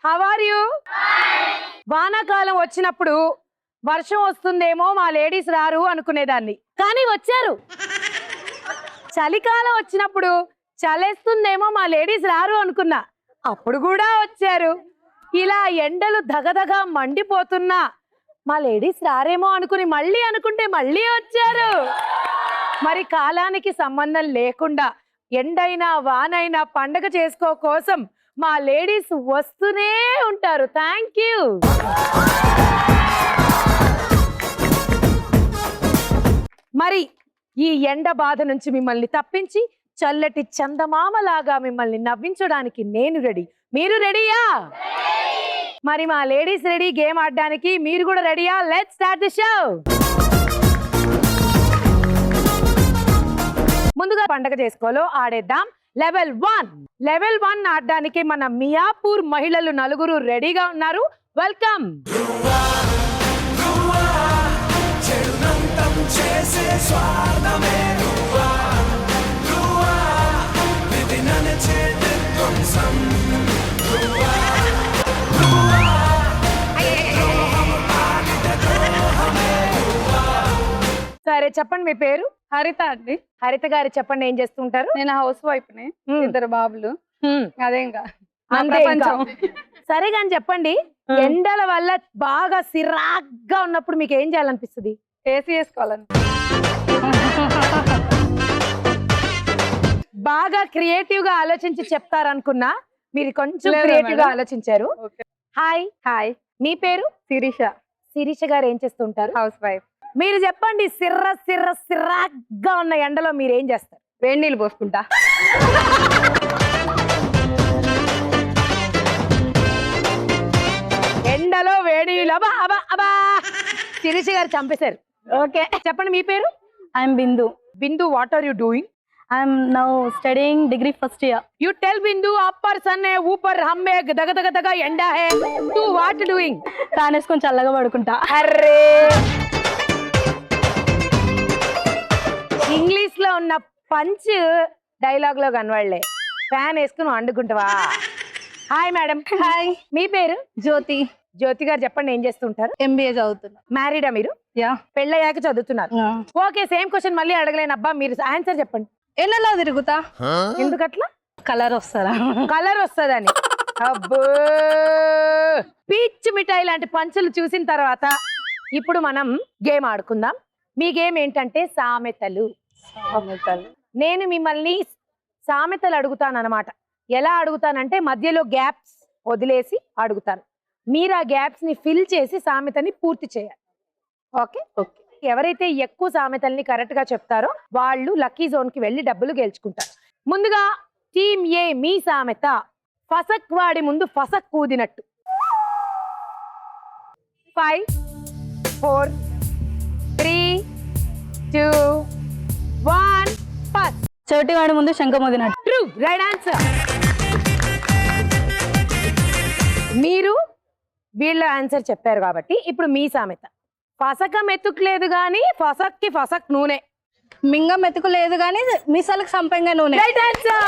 How are you? వానాకాలం వచ్చినప్పుడు వర్షం వస్తుందేమో మా లేడీస్ రారు అనుకునేదాన్ని, కానీ వచ్చారు. చలికాలం వచ్చినప్పుడు చలేస్తుందేమో మా లేడీస్ రారు అనుకున్నా, అప్పుడు కూడా వచ్చారు. ఇలా ఎండలు దగదగా మండిపోతున్నా మా లేడీస్ రారేమో అనుకుని మళ్ళీ అనుకుంటే మళ్ళీ వచ్చారు. మరి కాలానికి సంబంధం లేకుండా ఎండైనా వానైనా పండగ చేసుకో కోసం మా లేడీస్ వస్తూనే ఉంటారు. Thank you. మరి ఈ ఎండ బాధ నుంచి మిమ్మల్ని తప్పించి చల్లటి చందమామలాగా మిమ్మల్ని నవ్వించడానికి నేను రెడీ. మీరు రెడీయా? మరి మా లేడీస్ రెడీ గేమ్ ఆడడానికి, మీరు కూడా రెడీయా? Let's start the show. ముందుగా పండగ చేసుకోలో ఆడేద్దాం. లెవెల్ 1 ఆడడానికి మన మియాపూర్ మహిళలు నలుగురు రెడీగా ఉన్నారు. వెల్కమ్. సరే చెప్పండి, మీ పేరు? హరిత అండి. హరిత గారు చెప్పండి, ఏం చేస్తుంటారు? నేను హౌస్ వైఫ్ ని, ఇద్దరు బాబులు. అదే ఇంకా సరే కానీ చెప్పండి, ఎండల వల్ల బాగా సిరాగ్గా ఉన్నప్పుడు మీకు ఏం చేయాలనిపిస్తుంది? ఏసీ వేసుకోవాలని. బాగా క్రియేటివ్ గా ఆలోచించి చెప్తారనుకున్నా, మీరు కొంచెం క్రియేటివ్ గా ఆలోచించారు. హాయ్. హాయ్, మీ పేరు? శిరీష. శిరీష గారు ఏం చేస్తుంటారు? House wife. మీరు చెప్పండి, సిరాగ్గా ఉన్న ఎండలో మీరు ఏం చేస్తారు? వేడి నీళ్ళు పోసుకుంటా. ఎండలో వేడి శిరీష గారు చంపేశారు. ఓకే, చెప్పండి మీ పేరు? I'm Bindu. Bindu, what are you doing? I'm now studying degree first year. You tell Bindu, upper sun hai, upar hum hai, daga daga daga enda hai. Tu what doing? కానేసుకొని చల్లగా పడుకుంటా. అర్రే, ఇంగ్లీష్ లో ఉన్న punch dialogue లో కనవాళ్లే. Fan వేసుకుని వండుకుంటావా? Hi madam. Hi, మీ పేరు? జ్యోతి. జ్యోతి గారు చెప్పండి, ఏం చేస్తుంటారు? MBA చదువుతున్నా. మ్యారీడా మీరు? యా. పెళ్ళయ్యాక చదువుతున్నారు. ఓకే, సేమ్ క్వశ్చన్ మళ్ళీ అడగలేను అబ్బా, మీరు ఆన్సర్ చెప్పండి. ఎన్నెలా తిరుగుతా? ఎందుకట్లా? కలర్ వస్తారా? కలర్ వస్తుందని. అబ్బో, పీచ్ మిఠాయి లాంటి పంచులు చూసిన తర్వాత ఇప్పుడు మనం గేమ్ ఆడుకుందాం. మీ గేమ్ ఏంటంటే సామెతలు. నేను మిమ్మల్ని సామెతలు అడుగుతాను అన్నమాట. ఎలా అడుగుతానంటే మధ్యలో గ్యాప్స్ వదిలేసి అడుగుతాను. మీరు ఆ గ్యాప్స్ ని ఫిల్ చేసి సామెతని పూర్తి చేయాలి. ఓకే? ఓకే. ఎవరైతే ఎక్కువ సామెతల్ని కరెక్ట్ గా చెప్తారో వాళ్ళు లక్కీ జోన్ కి వెళ్ళి డబ్బులు గెలుచుకుంటారు. ముందుగా టీమ్ ఏ, మీ సామెత ఫసక్ వాడి ముందు ఫసక్ కూదినట్టు. 5 4 3 2 1 పాస్. చోటి వాడి ముందు శంఖమోదినట్టు. True, right answer. మీరు వీళ్ళ ఆన్సర్ చెప్పారు కాబట్టి ఇప్పుడు మీ సామెత. ఫసక మెతుకులేదు గాని ఫసక్కి ఫసక్ నూనె. మింగ మెతుకు లేదు గానీ మీసాలకు సంపంగా నూనె. Right answer.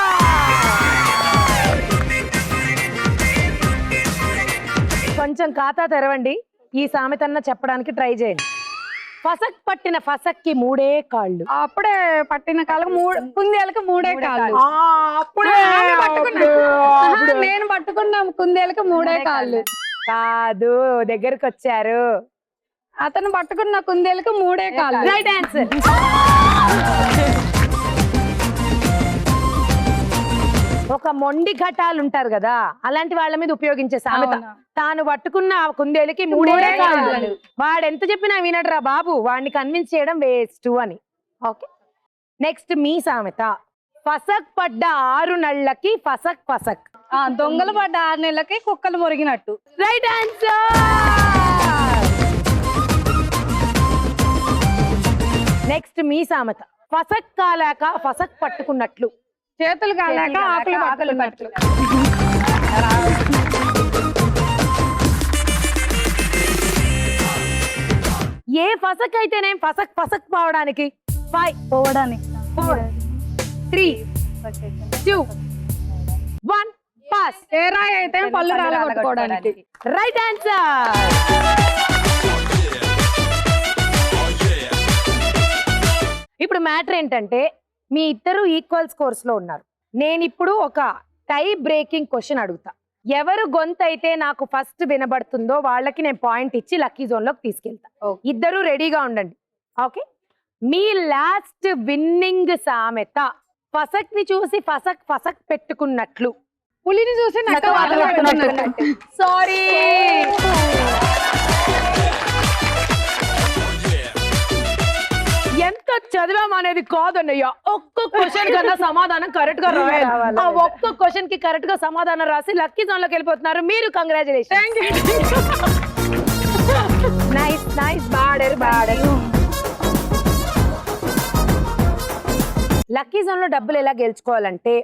కొంచెం ఖాతా తెరవండి, ఈ సామెతన్న చెప్పడానికి ట్రై చేయండి. ఫసక్ పట్టిన ఫసక్కి 3 కాళ్ళు. అప్పుడే పట్టిన కాళ్ళకు కుందేలకు 3 కాళ్ళు. నేను పట్టుకున్న కుందేలకు 3 కాళ్ళు. కాదు, దగ్గరకు వచ్చారు. అతను పట్టుకున్న కుందేలకు 3 కాళ్ళు. Right answer. ఒక మొండి ఘటాలు ఉంటారు కదా, అలాంటి వాళ్ళ మీద ఉపయోగించే సామెత. తాను పట్టుకున్న కుందేలుకి 3 కాళ్ళు. వాడు ఎంత చెప్పినా వినడరా బాబు, వాడిని కన్విన్స్ చేయడం వేస్ట్ అని. ఓకే, నెక్స్ట్ మీ సామెత. ఫసక్ పడ్డ 6 నెలలకి ఫసక్ ఫసక్. దొంగలు పడ్డ 6 నెలలకి కుక్కలు మురిగినట్టు. Right answer. నెక్స్ట్ మీ సామెత. ఫసక్ కాలాక ఫసక్ పట్టుకున్నట్లు. చేతులు కాలాక ఆకులు పట్టుకున్నట్లు. ఏ ఫసక్ అయితేనేం ఫసక్ ఫసక్ పోవడానికి. 5 పోవడానికి. 4 3 2 1 పాస్. తేరా అయితే పళ్ళు రాలగొట్టుకోవడానికి. Right answer. ఇప్పుడు మ్యాటర్ ఏంటంటే మీ ఇద్దరు ఈక్వల్ స్కోర్స్ లో ఉన్నారు. నేను ఇప్పుడు ఒక టై బ్రేకింగ్ క్వశ్చన్ అడుగుతా. ఎవరు గొంతు అయితే నాకు ఫస్ట్ వినబడుతుందో వాళ్ళకి నేను పాయింట్ ఇచ్చి లక్కీ జోన్ లోకి తీసుకెళ్తా. ఇద్దరు రెడీగా ఉండండి. ఓకే, మీ లాస్ట్ విన్నింగ్ సామెత ఫసక్ ని చూసి ఫసక్ ఫసక్ పెట్టుకున్నట్లు. పులిని చూసి నక్క వాతలు పెట్టుకున్నట్టు. సారీ, ఎంత చదివాం అనేది కాదన్నయ్య. ఒక్క క్వశ్చన్ కన్నా సమాధానం కరెక్ట్ గా రాయాలి. ఆ ఒక్క క్వశ్చన్ కి కరెక్ట్ గా సమాధానం రాసి లక్కీ జోన్ లోకి వెళ్ళిపోతున్నారు మీరు. Congratulation. Nice nice, border border. Lucky zone లో డబ్బులు ఎలా గెలుచుకోవాలంటే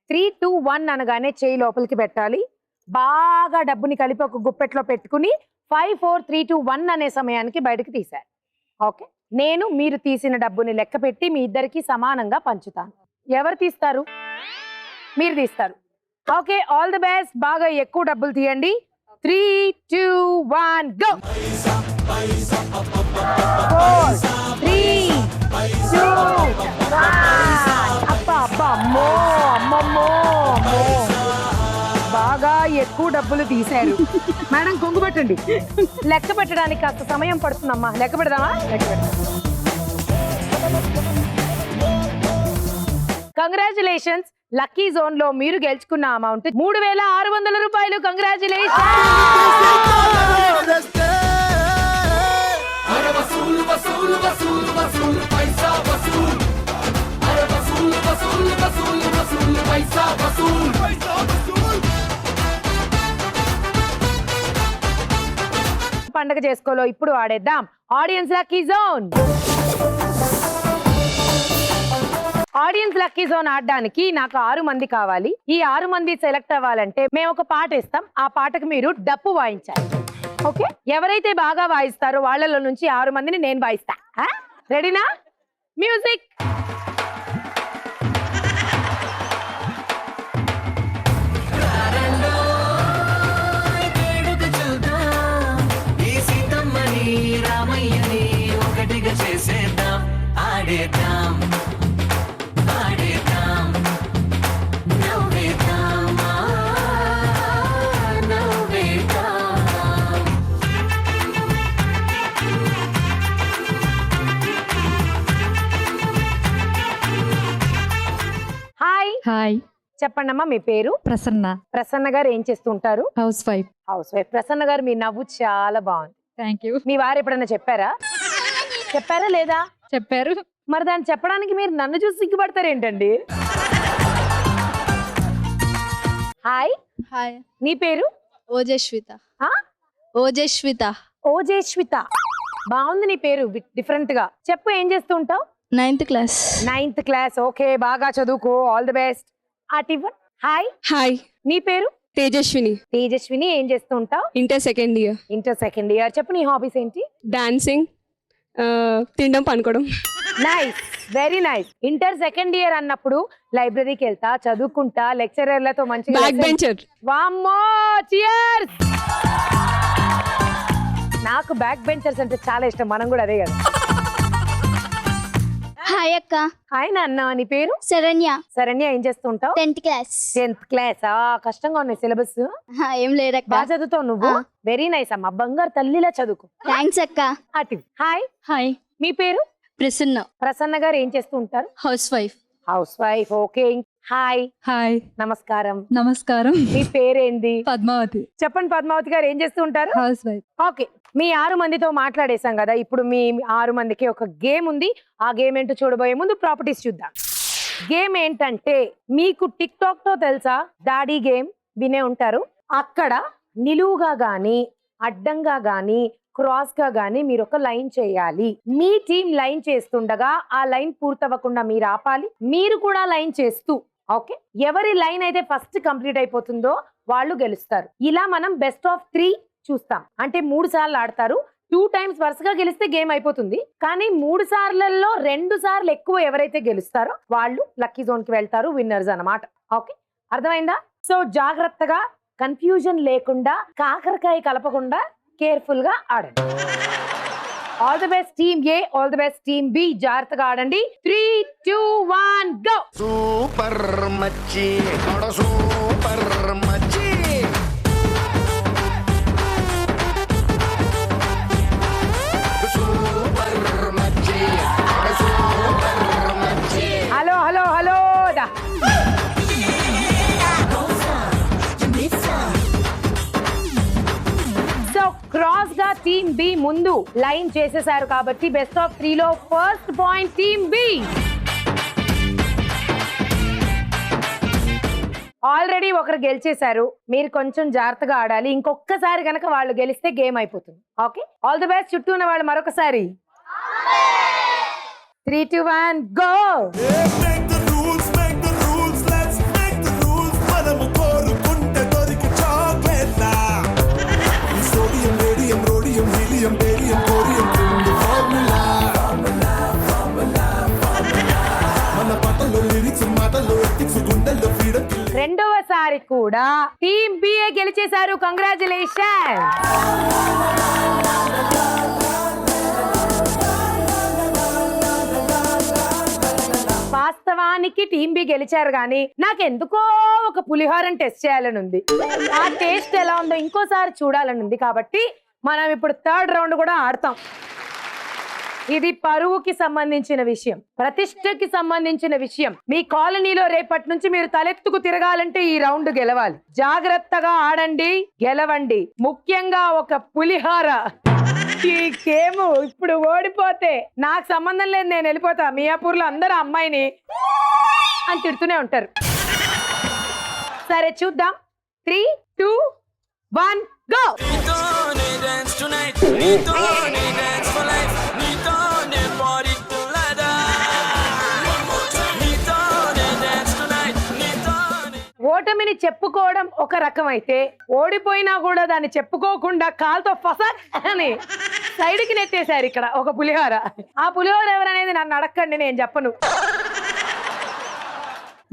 3, 2, 1 అనగానే చేయి లోపలికి పెట్టాలి. బాగా డబ్బుని కలిపి ఒక గుప్పెట్లో పెట్టుకుని 5, 4, 3, 2, 1 అనే సమయానికి బయటకు తీశారు. ఓకే, నేను మీరు తీసిన డబ్బుని లెక్క పెట్టి మీ ఇద్దరికి సమానంగా పంచుతాను. ఎవరు తీస్తారు? మీరు తీస్తారు. Okay, all the best. బాగా ఎక్కువ డబ్బులు తీయండి. 3, 2, 1 గో. 4, 3, 2, 1. అబ్బా అబ్బా, అమ్మో అమ్మమ్మో అమ్మో, బాగా ఎక్కువ డబ్బులు తీశారు. మేడం కొంగు పెట్టండి. లెక్క పెట్టడానికి కాస్త సమయం పడుతుందమ్మా. లెక్క పెడదామా? కంగ్రాచులేషన్స్. లక్కీ జోన్ లో మీరు గెలుచుకున్న అమౌంట్ 3600 రూపాయలు. కంగ్రాచులేషన్. పండగ చేసుకోలో ఇప్పుడు ఆడేద్దాం audience lucky zone. Audience lucky zone ఆడడానికి నాకు 6 మంది కావాలి. ఈ 6 మంది సెలెక్ట్ అవ్వాలంటే మేము ఒక పాట ఇస్తాం. ఆ పాటకు మీరు డప్పు వాయించాలి. ఓకే, ఎవరైతే బాగా వాయిస్తారో వాళ్ళలో నుంచి 6 మందిని నేను వాయిస్తా. రెడీనా? మ్యూజిక్. రామయ్యని ఒకటిగా చేసేద్దాం, ఆడేద్దాం ఆడేద్దాం, నవ్వేద్దాం నవ్వేద్దాం. హాయ్ హాయ్, చెప్పండమ్మా మీ పేరు? ప్రసన్న, ప్రసన్న గారు ఏం చేస్తూ ఉంటారు? House wife. House wife. Prasanna గారు మీ నవ్వు చాలా బాగుంది. Thank you. మీ వారు ఎప్పుడన్నా చెప్పారా? చెప్పారా లేదా? చెప్పారు. మరి దాన్ని చెప్పడానికి మీరు నన్ను చూసి సిగ్గుపడతారు ఏంటండి? హాయ్, హాయ్, నీ పేరు? ఓజస్విత. ఆ? ఓజస్విత. ఓజేశ్విత. బాగుంది నీ పేరు, డిఫరెంట్ గా. చెప్పు, ఏం చేస్తూ ఉంటావు? 9th class. 9th class. Okay, బాగా చదువుకో. All the best. అటివన్. హాయ్, హాయ్, నీ పేరు? తేజస్విని, తేజస్విని. ఏం చేస్తూ ఉంటావు? Inter second year. Inter second year. చెప్పు, నీ హాబీస్ ఏంటి? డాన్సింగ్, తినడం, పనుకోవడం. Nice, very nice. Inter second year అన్నప్పుడు లైబ్రరీకి వెళ్తా, చదువుకుంటా, లెక్చరర్లతో మంచిగా. Back bencher. వామ్మో, cheers. నాకు బ్యాక్ బెంచర్స్ అంటే చాలా ఇష్టం. మనం కూడా అదే కదా. హాయ్ అక్క. హాయ్ నాన్న, నీ పేరు? శరణ్య. శరణ్య. ఏం చేస్తూ ఉంటావు? 10th class. 10th class. కష్టంగా ఉన్నాయి సిలబస్. ఏం లేదక్క. బాగా చదువుతావు నువ్వు. వెరీ నైస్ అమ్మా, బంగారు తల్లిలా చదువుకో. థ్యాంక్స్ అక్క. అటు. హాయ్, హాయ్, మీ పేరు? ప్రసన్న. ప్రసన్న గారు ఏం చేస్తూ ఉంటారు? House wife. House wife. Okay. Hi, hi, నమస్కారం. నమస్కారం. మీ పేరేంది? పద్మావతి. చెప్పండి పద్మావతి గారు, ఏం చేస్తూ ఉంటారు? House wife. ఓకే, మీ 6 మందితో మాట్లాడేశాం కదా. ఇప్పుడు మీ 6 మందికి ఒక గేమ్ ఉంది. ఆ గేమ్ ఏంటో చూడబోయే ముందు ప్రాపర్టీస్ చూద్దాం. గేమ్ ఏంటంటే, మీకు టిక్ టాక్ తో తెలుసా డాడీ గేమ్? వినే ఉంటారు. అక్కడ నిలువుగా గాని అడ్డంగా గాని క్రాస్ గా గాని మీరు ఒక లైన్ చేయాలి. మీ టీం లైన్ చేస్తుండగా ఆ లైన్ పూర్తవ్వకుండా మీరు ఆపాలి. మీరు కూడా లైన్ చేస్తూ. ఓకే, ఎవరి లైన్ అయితే ఫస్ట్ కంప్లీట్ అయిపోతుందో వాళ్ళు గెలుస్తారు. ఇలా మనం బెస్ట్ ఆఫ్ 3 చూస్తాం. అంటే 3 సార్లు ఆడతారు. 2 టైమ్స్ వరుసగా గెలిస్తే గేమ్ అయిపోతుంది. కానీ 3 సార్లలో 2 సార్లు ఎక్కువ ఎవరైతే గెలుస్తారో వాళ్ళు లక్కీ జోన్ కి వెళ్తారు, విన్నర్స్ అన్నమాట. ఓకే, అర్థమైందా? సో జాగ్రత్తగా, కన్ఫ్యూజన్ లేకుండా, కాకరకాయ కలపకుండా కేర్ఫుల్ గా ఆడండి. All the best team A, all the best team B. జాగ్రత్తగా ఆడండి. 3, 2, 1 గో. సూపర్ మచ్చి సూపర్ మచ్చి సూపర్ మచ్చి సూపర్ మచ్చి. హలో హలో హలో దా. సో క్రాస్ గా టీమ్ బి ముందు లైన్ చేసేసారు కాబట్టి బెస్ట్ ఆఫ్ 3 లో first point team B. Already ఒకరు గెలిచేశారు, మీరు కొంచెం జాగ్రత్తగా ఆడాలి. ఇంకొకసారి గనక వాళ్ళు గెలిస్తే గేమ్ అయిపోతుంది. Okay, all the best. చుట్టూ ఉన్న వాళ్ళు మరొకసారి 3, 2, 1 గో. రెండవసారి కూడా టీమ్ బిఏ గెలిచేశారు. కంగ్రాచులేషన్. వాస్తవానికి టీమ్ బి గెలిచారు కానీ నాకెందుకో ఒక పులిహోరని టెస్ట్ చేయాలని ఉంది. ఆ టేస్ట్ ఎలా ఉందో ఇంకోసారి చూడాలని ఉంది. కాబట్టి మనం ఇప్పుడు థర్డ్ రౌండ్ కూడా ఆడతాం. ఇది పరువుకి సంబంధించిన విషయం, ప్రతిష్టకి సంబంధించిన విషయం. మీ కాలనీలో రేపటి నుంచి మీరు తలెత్తుకు తిరగాలంటే ఈ రౌండ్ గెలవాలి. జాగ్రత్తగా ఆడండి, గెలవండి. ముఖ్యంగా ఒక పులిహార. ఈ గేమ్ ఇప్పుడు ఓడిపోతే నాకు సంబంధం లేదు, నేను వెళ్ళిపోతా. మియాపూర్ లో అందరూ అమ్మాయిని అని తిడుతూనే ఉంటారు. సరే చూద్దాం. 3, 2, 1 గో. ఓటమిని చెప్పుకోవడం ఒక రకం అయితే, ఓడిపోయినా కూడా దాన్ని చెప్పుకోకుండా కాలుతో ఫసక్ అని సైడ్కి నెట్టేశారు ఇక్కడ ఒక పులిహోర. ఆ పులిహోర ఎవరనేది నన్ను అడగండి, నేను చెప్పను.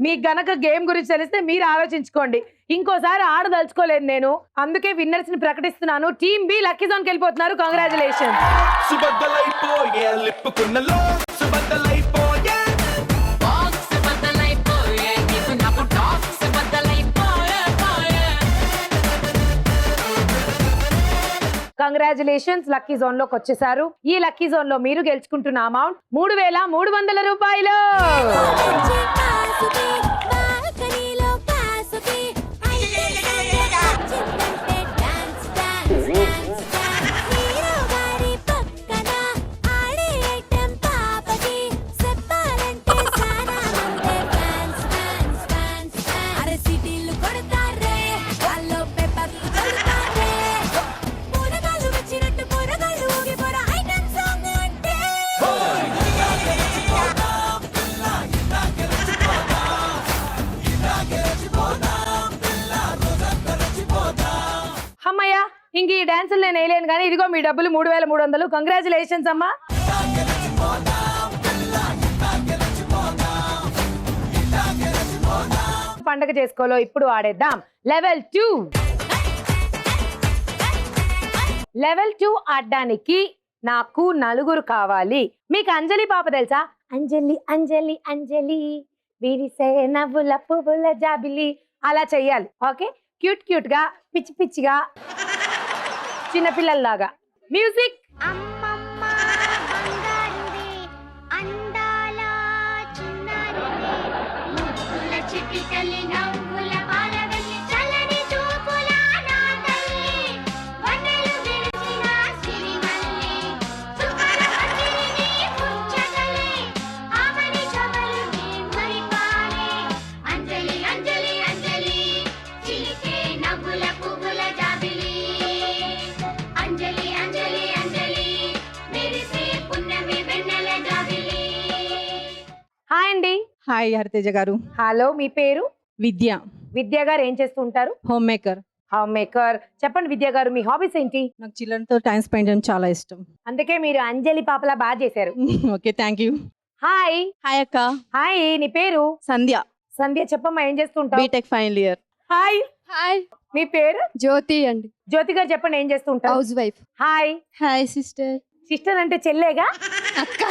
మీకు గనక గేమ్ గురించి తెలిస్తే మీరు ఆలోచించుకోండి. ఇంకోసారి ఆడదలుచుకోలేదు నేను, అందుకే విన్నర్స్ ని ప్రకటిస్తున్నాను. టీమ్ బి లక్కీ జోన్ కి వెళ్ళిపోతున్నారు. కంగ్రాచులేషన్. కంగ్రాచులేషన్స్, లక్కీ జోన్ లోకి వచ్చేసారు. ఈ లక్కీ జోన్ లో మీరు గెలుచుకుంటున్న అమౌంట్ 3,300 రూపాయలు. అమ్మయ్యా, ఇంక ఈ డాన్సులు నేను వేయలేను కానీ ఇదిగో మీ డబ్బులు 3,300. కంగ్రాచులేషన్స్ అమ్మా. పండగ చేసుకోలో ఇప్పుడు ఆడేద్దాం. లెవెల్ 2. లెవెల్ 2 ఆడడానికి నాకు 4 కావాలి. మీకు అంజలి పాప తెలుసా? అంజలి అంజలి అంజలి విరిసే నవ్వుల పువ్వుల జాబిలి అలా చెయ్యాలి. ఓకే, క్యూట్ క్యూట్ గా, పిచ్చి పిచ్చిగా, చిన్నపిల్లల్లాగా. మ్యూజిక్. హాయ్ అండి. హాయ్ హరితేజ గారు. హలో, మీ పేరు? విద్య. విద్య గారు ఏం చేస్తూ ఉంటారు? Home maker. Home maker. చెప్పండి విద్య గారు, మీ హాబీస్ ఏంటి? నాకు చిల్డ్రన్తో టైం స్పెండ్ చేయడం చాలా ఇష్టం. అందుకే మీరు అంజలి పాపలా బాగా చేశారు. Okay, thank you. Hi. Hi అక్క. హాయ్, నీ పేరు? సంధ్య. సంధ్య, చెప్పమ్మా ఏం చేస్తూ ఉంటావు? BTech final year. Hi, hi మీ పేరు? జ్యోతి అండి, జ్యోతి గారు చెప్పండి, ఏం చేస్తూ ఉంటారు? Housewife. Hi. Hi sister. Sister అంటే చెల్లేగా? అక్క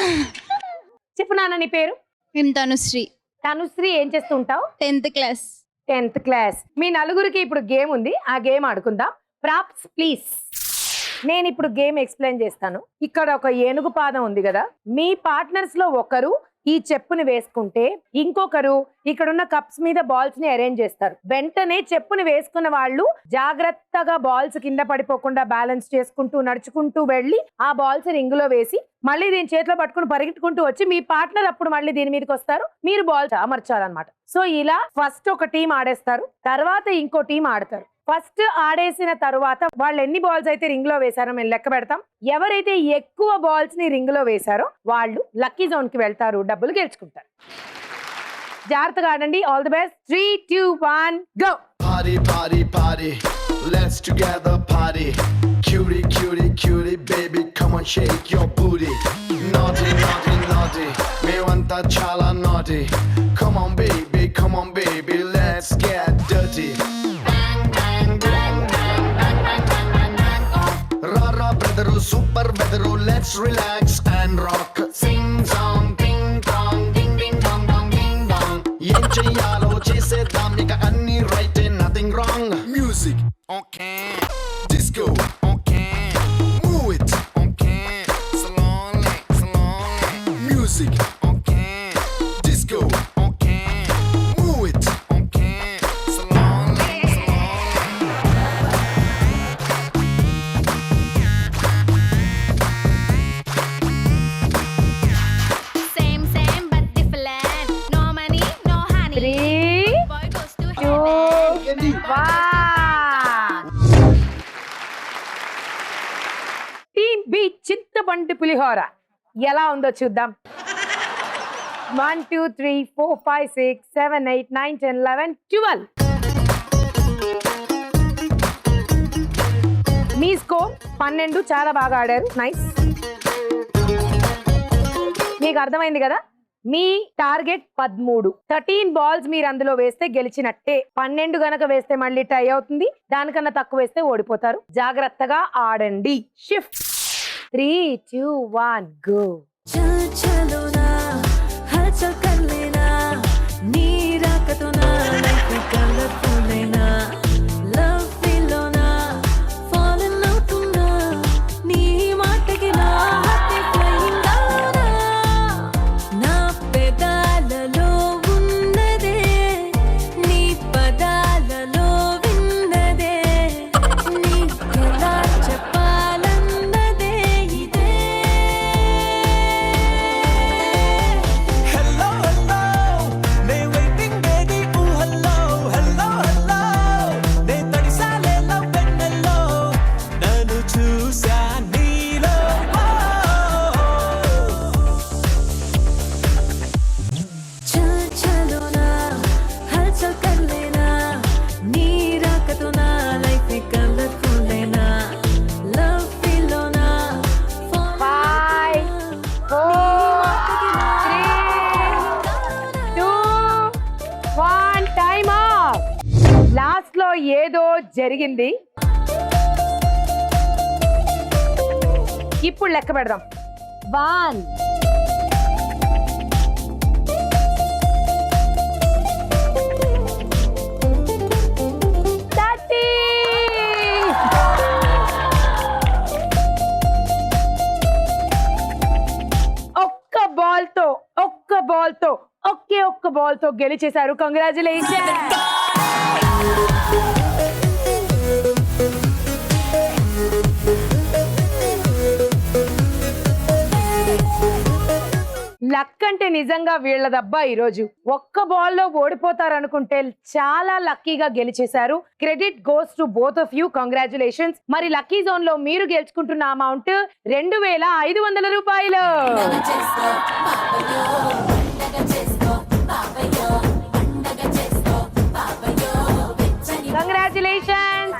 చెప్పు నాన్న, నీ పేరు? మేము తనుశ్రీ, తనుశ్రీ. ఏం చేస్తూ ఉంటావు? 10th class. 10th class. మీ నలుగురికి ఇప్పుడు గేమ్ ఉంది, ఆ గేమ్ ఆడుకుందాం. Props please. నేను ఇప్పుడు గేమ్ ఎక్స్ప్లెయిన్ చేస్తాను. ఇక్కడ ఒక ఏనుగు పాదం ఉంది కదా, మీ పార్ట్నర్స్ లో ఒకరు ఈ చెప్పుని వేసుకుంటే ఇంకొకరు ఇక్కడున్న కప్స్ మీద బాల్స్ ని అరేంజ్ చేస్తారు. వెంటనే చెప్పుని వేసుకున్న వాళ్ళు జాగ్రత్తగా బాల్స్ కింద పడిపోకుండా బ్యాలెన్స్ చేసుకుంటూ నడుచుకుంటూ వెళ్ళి ఆ బాల్స్ రింగ్ లో వేసి మళ్ళీ దీని చేతిలో పట్టుకుని పరిగెట్టుకుంటూ వచ్చి మీ పార్ట్నర్ అప్పుడు మళ్ళీ దీని మీదకి వస్తారు, మీరు బాల్స్ అమర్చాలన్నమాట. సో ఇలా ఫస్ట్ ఒక టీం ఆడేస్తారు, తర్వాత ఇంకో టీం ఆడతారు. ఫస్ట్ ఆడేసిన తరువాత వాళ్ళు ఎన్ని బాల్స్ అయితే రింగ్ లో వేశారో మేము లెక్క పెడతాం. ఎవరైతే ఎక్కువ బాల్స్ ని రింగ్ లో వేశారో వాళ్ళు లక్కీ జోన్ కి వెళ్తారు, డబ్బులు గెలుచుకుంటారు. జాగ్రత్తగా ఆడండి. All the best. 3, 2, 1 go. Party, party, party. Let's together party. Cutie, cutie, cutie, baby, come on, shake your booty. Naughty, naughty, naughty. Me want that chala naughty. Come on, baby, let's get dirty. Rara brother, super weather, let's relax and rock. Sing song, ding dong, ding ding dong dong ding dong. Yen cheyalo chesedam ika anni right and nothing wrong. Music, okay. Disco, okay. Move it, okay. Slowly, slowly. Music, okay. Disco, okay. Move it, okay. Slowly, slowly. Same same but different. No money, no honey. 3, Boy goes to 2, heaven. 1. Team B చింతపండు పులిహోర ఎలా ఉందో చూద్దాం. 1, 2, 3, 4, 5, 6, 7, 8, 9, 10, 11, 12. మీ score 12. చాలా బాగా ఆడారు. Nice. మీకు అర్థమైంది కదా, మీ టార్గెట్ 13. 13 బాల్స్ మీరు అందులో వేస్తే గెలిచినట్టే. 12 గనక వేస్తే మళ్ళీ టై అవుతుంది, దానికన్నా తక్కువ వేస్తే ఓడిపోతారు. జాగ్రత్తగా ఆడండి. షిఫ్ట్. 3, 2, 1 గో. Hello, hello. నే waiting baby. Ooh, hello, hello, hello. నే తడిసాలే love వెన్నెల్లో. నన్ను చూసా నీలో. Five, 4, 3, 2, 1 time of. లాస్ట్ లో ఏదో జరిగింది. ఇప్పుడు లెక్క పెడదాం. 1, 30. ఒక్క బాల్ తో ఒక్క బాల్ తో గెలిచేశారు. కంగ్రాచులేషన్. లక్ అంటే నిజంగా వీళ్ళదబ్బా. ఈరోజు ఒక్క బాల్ లో ఓడిపోతారు అనుకుంటే చాలా లక్కీగా గెలిచేశారు. Credit goes to both of you. Congratulations. మరి లక్కీ జోన్ లో మీరు గెలుచుకుంటున్న అమౌంట్ 2500 రూపాయలు.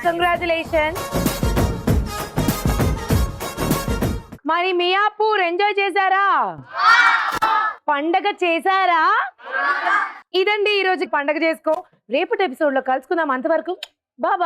కంగ్రాచులేషన్స్. మరి మియాపూర్ ఎంజాయ్ చేశారా? పండగ చేశారా? ఇదండి ఈరోజు పండగ చేసుకో రేపటి ఎపిసోడ్ లో కలుసుకుందాం. అంతవరకు బాయ్.